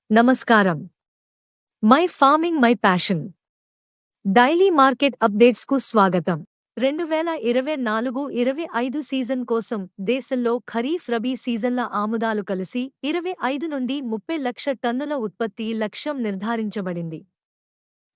నమస్కారం. My farming my passion daily market updates కు స్వాగతం. 2024-25 సీజన్ కోసం దేశంలో ఖరీఫ్ రబీ సీజన్ల ఆముదాలు కలిసి 25 నుండి 30 లక్ష టన్నుల ఉత్పత్తి లక్ష్యం నిర్ధారించబడింది.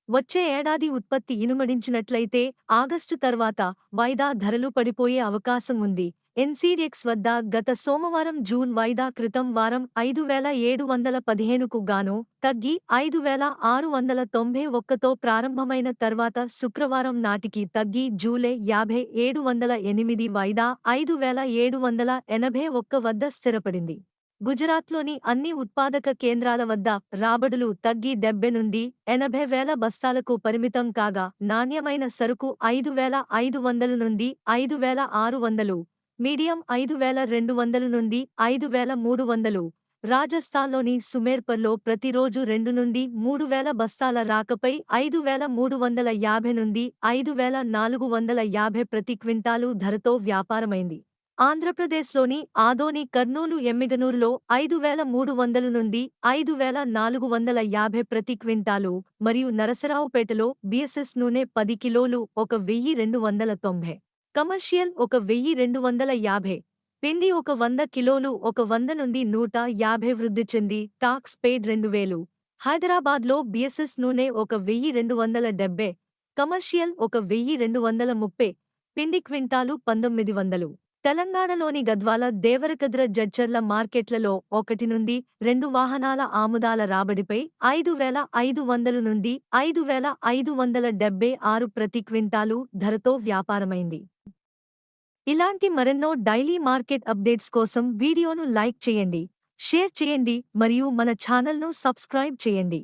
వచ్చే ఏడాది ఉత్పత్తి ఇనుమడించినట్లయితే ఆగస్టు తర్వాత వాయిదా ధరలు పడిపోయే అవకాశం ఉంది. ఎన్సీడెక్స్ వద్ద గత సోమవారం జూన్ వాయిదా క్రితం వారం 5,715కు గాను తగ్గి 5,691తో ప్రారంభమైన తర్వాత శుక్రవారం నాటికి తగ్గి జూలై 5,708 వాయిదా 5,781 వద్ద స్థిరపడింది. గుజరాత్లోని అన్ని ఉత్పాదక కేంద్రాల వద్ద రాబడులు తగ్గి 70 నుండి 80,000 బస్తాలకు పరిమితం కాగా నాణ్యమైన సరుకు 5,500 నుండి 5,600, మీడియం 5,200 నుండి 5,300. రాజస్థాన్లోని సుమేర్పర్లో ప్రతిరోజు 2 నుండి 3,000 బస్తాల రాకపై 5,350 నుండి 5,450 ప్రతి క్వింటాలు ధరతో వ్యాపారమైంది. ఆంధ్రప్రదేశ్లోని ఆదోని, కర్నూలు, ఎమ్మిగనూరులో 5,300 నుండి 5,450 ప్రతి క్వింటాలు మరియు నరసరావుపేటలో బీఎస్ఎస్ నూనె 10 కిలోలు 1,290, కమర్షియల్ 1,250, పిండి 100 కిలోలు 100 నుండి 150 వృద్ధి చెంది టాక్స్ పెయిడ్ 2,000. హైదరాబాద్లో బీఎస్ఎస్ నూనె 1,270, కమర్షియల్ 1,230, పిండి క్వింటాలు 1,900. తెలంగాణలోని గద్వాల, దేవరకద్ర, జడ్చర్ల మార్కెట్లలో 1 నుండి 2 వాహనాల ఆముదాల రాబడిపై 5,500 నుండి 5,576 ప్రతి క్వింటాలు ధరతో వ్యాపారమైంది. ఇలాంటి మరెన్నో డైలీ మార్కెట్ అప్డేట్స్ కోసం వీడియోను లైక్ చేయండి, షేర్ చేయండి మరియు మన ఛానల్ను సబ్స్క్రైబ్ చేయండి.